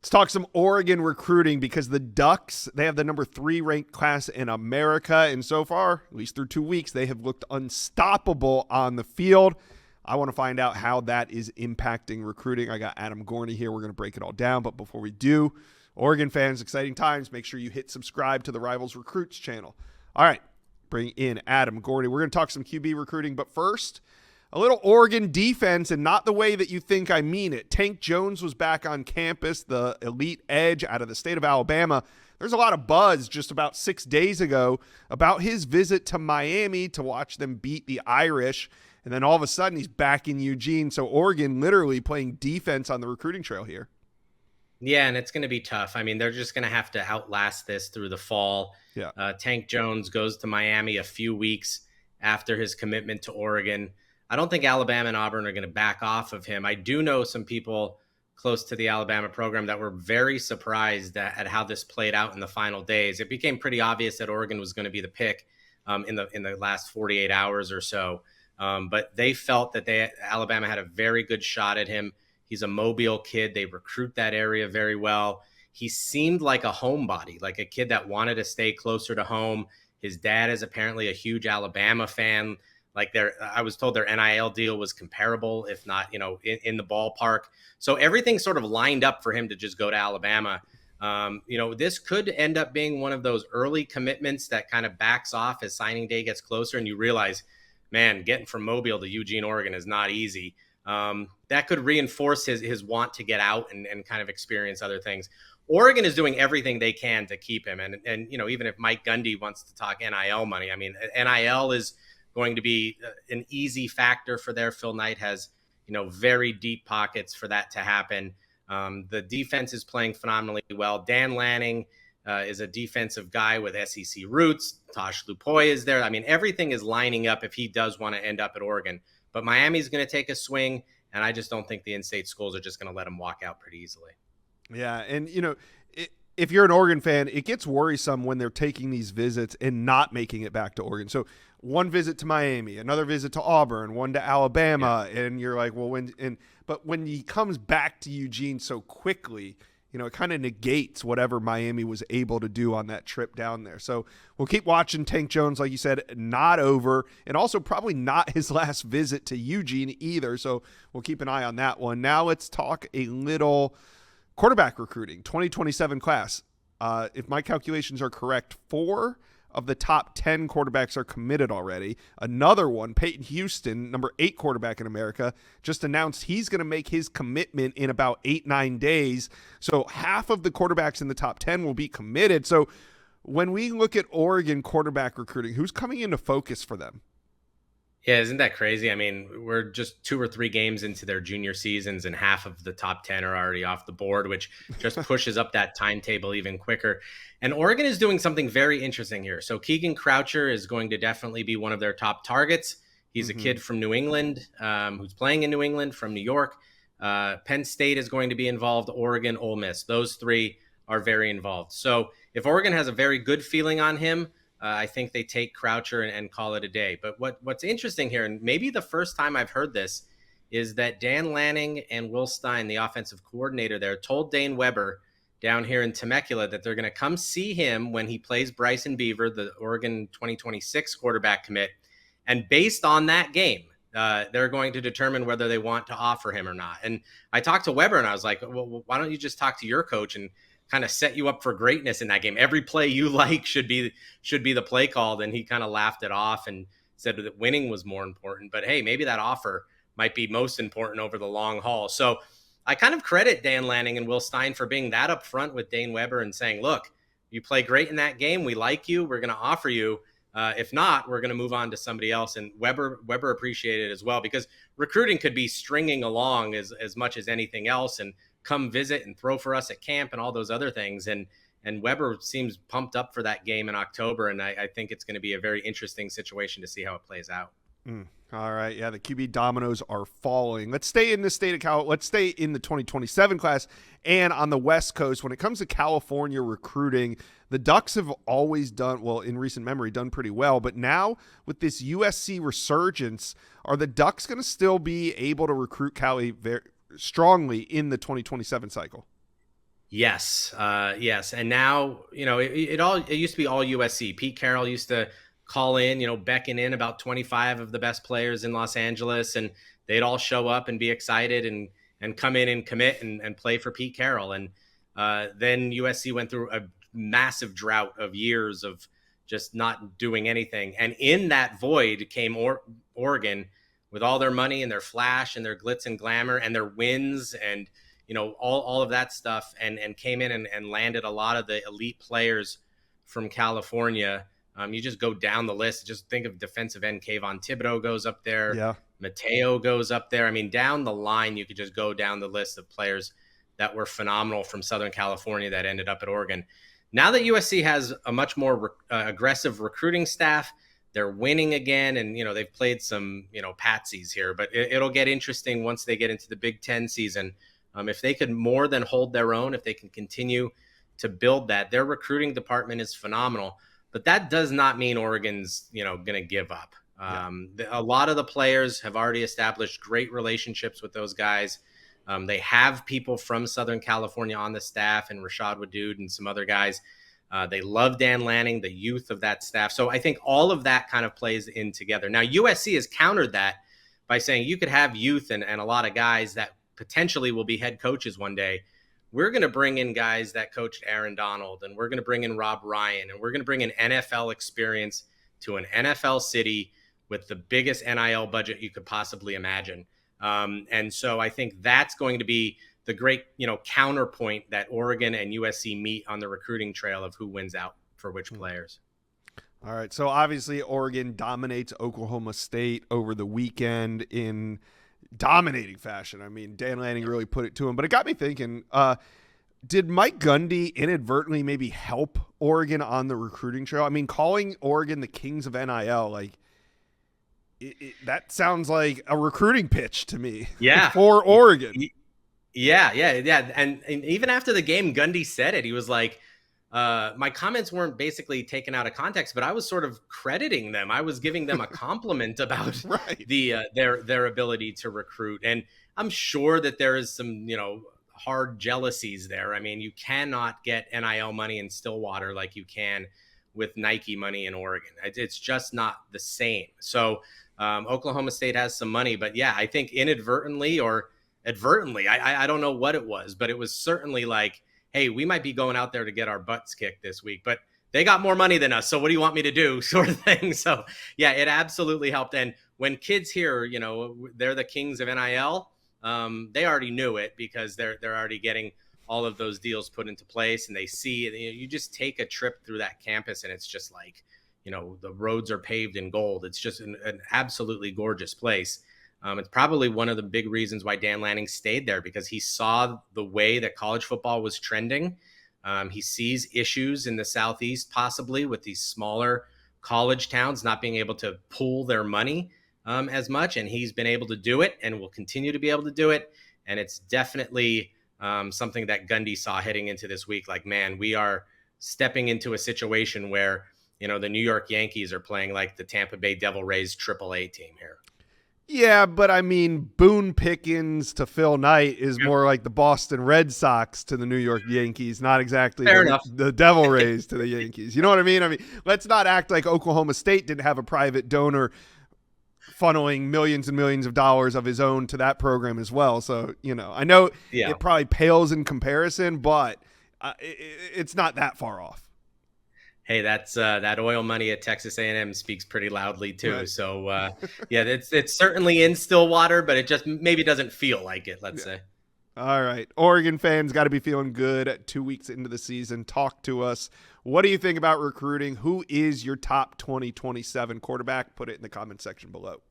Let's talk some Oregon recruiting because the Ducks, they have the number 3 ranked class in America. And so far, at least through 2 weeks, they have looked unstoppable on the field. I want to find out how that is impacting recruiting. I got Adam Gorney here. We're going to break it all down. But before we do, Oregon fans, exciting times. Make sure you hit subscribe to the Rivals Recruits channel. All right, bring in Adam Gorney. We're going to talk some QB recruiting. But first, a little Oregon defense, and not the way that you think I mean it. Tank Jones was back on campus, the elite edge out of the state of Alabama. There's a lot of buzz just about 6 days ago about his visit to Miami to watch them beat the Irish. And then all of a sudden he's back in Eugene. So Oregon literally playing defense on the recruiting trail here. Yeah, and it's going to be tough. I mean, they're just going to have to outlast this through the fall. Yeah. Tank Jones goes to Miami a few weeks after his commitment to Oregon. I don't think Alabama and Auburn are going to back off of him. I do know some people close to the Alabama program that were very surprised at how this played out in the final days. It became pretty obvious that Oregon was going to be the pick in the last 48 hours or so. But they felt that Alabama had a very good shot at him. He's a Mobile kid. They recruit that area very well. He seemed like a homebody, like a kid that wanted to stay closer to home. His dad is apparently a huge Alabama fan. I was told their NIL deal was comparable, if not, in the ballpark. So everything sort of lined up for him to just go to Alabama. This could end up being one of those early commitments that kind of backs off as signing day gets closer, and you realize, man, getting from Mobile to Eugene, Oregon is not easy. That could reinforce his want to get out and kind of experience other things. Oregon is doing everything they can to keep him. And even if Mike Gundy wants to talk NIL money, I mean, NIL is going to be an easy factor for there. Phil Knight has, very deep pockets for that to happen. The defense is playing phenomenally well. Dan Lanning is a defensive guy with SEC roots. Tosh Lupoy is there. I mean, everything is lining up if he does want to end up at Oregon. But Miami's going to take a swing, and I just don't think the in-state schools are just going to let him walk out pretty easily. Yeah, and, if you're an Oregon fan, it gets worrisome when they're taking these visits and not making it back to Oregon. So one visit to Miami, another visit to Auburn, one to Alabama, and you're like, well, but when he comes back to Eugene so quickly, it kind of negates whatever Miami was able to do on that trip down there. So we'll keep watching Tank Jones, like you said, not over, and also probably not his last visit to Eugene either. So we'll keep an eye on that one. Now let's talk a little quarterback recruiting, 2027 class. If my calculations are correct, 4 of the top 10 quarterbacks are committed already. Another one, Peyton Houston, number 8 quarterback in America, just announced he's going to make his commitment in about 8-9 days. So half of the quarterbacks in the top 10 will be committed. So when we look at Oregon quarterback recruiting, who's coming into focus for them? Yeah, isn't that crazy? I mean, we're just 2 or 3 games into their junior seasons, and half of the top 10 are already off the board, which just pushes up that timetable even quicker. And Oregon is doing something very interesting here. So Keegan Croucher is going to definitely be one of their top targets. He's a kid from New England who's playing in New England, from New York. Penn State is going to be involved, Oregon, Ole Miss. Those 3 are very involved. So if Oregon has a very good feeling on him, I think they take Croucher and call it a day. But what's interesting here, and maybe the first time I've heard this, is that Dan Lanning and Will Stein, the offensive coordinator there, told Dane Weber down here in Temecula that they're going to come see him when he plays Bryson Beaver, the Oregon 2026 quarterback commit. And based on that game, they're going to determine whether they want to offer him or not. And I talked to Weber and I was like, well, why don't you just talk to your coach and kind of set you up for greatness in that game? Every play you like should be the play called. And he kind of laughed it off and said that winning was more important. But hey, maybe that offer might be most important over the long haul. So I kind of credit Dan Lanning and Will Stein for being that upfront with Dane Weber and saying, look, you play great in that game. We like you. We're going to offer you. If not, we're going to move on to somebody else. And Weber appreciated it as well, because recruiting could be stringing along as much as anything else and come visit and throw for us at camp and all those other things. And Weber seems pumped up for that game in October. And I think it's going to be a very interesting situation to see how it plays out. All right. Yeah, the QB dominoes are falling. Let's stay in the state of Cal. Let's stay in the 2027 class and on the West Coast. When it comes to California recruiting, the Ducks have always done, well, in recent memory, done pretty well. But now with this USC resurgence, are the Ducks going to still be able to recruit Cali very strongly in the 2027 cycle? Yes, yes, and now it used to be all USC. Pete Carroll used to call in, beckon in about 25 of the best players in Los Angeles, and they'd all show up and be excited and come in and commit and play for Pete Carroll. And then USC went through a massive drought of years of just not doing anything, and in that void came Oregon with all their money and their flash and their glitz and glamour and their wins and all of that stuff, and came in and landed a lot of the elite players from California. You just go down the list. Just think of defensive end Kayvon Thibodeau goes up there. Yeah. Mateo goes up there. I mean, down the line, you could just go down the list of players that were phenomenal from Southern California that ended up at Oregon. Now that USC has a much more aggressive recruiting staff, they're winning again, and they've played some patsies here, but it'll get interesting once they get into the Big Ten season. If they could more than hold their own, if they can continue to build that, their recruiting department is phenomenal. But that does not mean Oregon's, going to give up. A lot of the players have already established great relationships with those guys. They have people from Southern California on the staff, and Rashad Wadood and some other guys. They love Dan Lanning, the youth of that staff. So I think all of that kind of plays in together. Now, USC has countered that by saying you could have youth and a lot of guys that potentially will be head coaches one day. We're going to bring in guys that coached Aaron Donald, and we're going to bring in Rob Ryan, and we're going to bring in NFL experience to an NFL city with the biggest NIL budget you could possibly imagine. And so I think that's going to be the great, counterpoint that Oregon and USC meet on the recruiting trail of who wins out for which players. All right. So obviously Oregon dominates Oklahoma State over the weekend in dominating fashion. I mean, Dan Lanning really put it to him, but it got me thinking, did Mike Gundy inadvertently maybe help Oregon on the recruiting trail? I mean, calling Oregon the kings of NIL, like that sounds like a recruiting pitch to me. Yeah. For Oregon. Yeah. And even after the game, Gundy said it. He was like, my comments weren't basically taken out of context, but I was sort of crediting them. I was giving them a compliment about their ability to recruit. And I'm sure that there is some, hard jealousies there. I mean, you cannot get NIL money in Stillwater like you can with Nike money in Oregon. It's just not the same. So Oklahoma State has some money, but yeah, I think inadvertently or advertently, I don't know what it was, but it was certainly like, hey, we might be going out there to get our butts kicked this week, but they got more money than us. So what do you want me to do? Sort of thing. So yeah, it absolutely helped. And when kids hear, they're the kings of NIL, they already knew it because they're already getting all of those deals put into place, and they see, you just take a trip through that campus and it's just like, the roads are paved in gold. It's just an absolutely gorgeous place. It's probably one of the big reasons why Dan Lanning stayed there, because he saw the way that college football was trending. He sees issues in the Southeast, possibly with these smaller college towns not being able to pool their money as much. And he's been able to do it and will continue to be able to do it. And it's definitely something that Gundy saw heading into this week. Like, man, we are stepping into a situation where, the New York Yankees are playing like the Tampa Bay Devil Rays AAA team here. Yeah, but I mean, Boone Pickens to Phil Knight is more like the Boston Red Sox to the New York Yankees, not exactly the Devil Rays to the Yankees. You know what I mean? I mean, let's not act like Oklahoma State didn't have a private donor funneling millions and millions of dollars of his own to that program as well. So, I know it probably pales in comparison, but it's not that far off. Hey, that's that oil money at Texas A&M speaks pretty loudly too. Right. So yeah, it's certainly in Stillwater, but it just maybe doesn't feel like it. Let's say. All right, Oregon fans got to be feeling good 2 weeks into the season. Talk to us. What do you think about recruiting? Who is your top 2027 quarterback? Put it in the comment section below.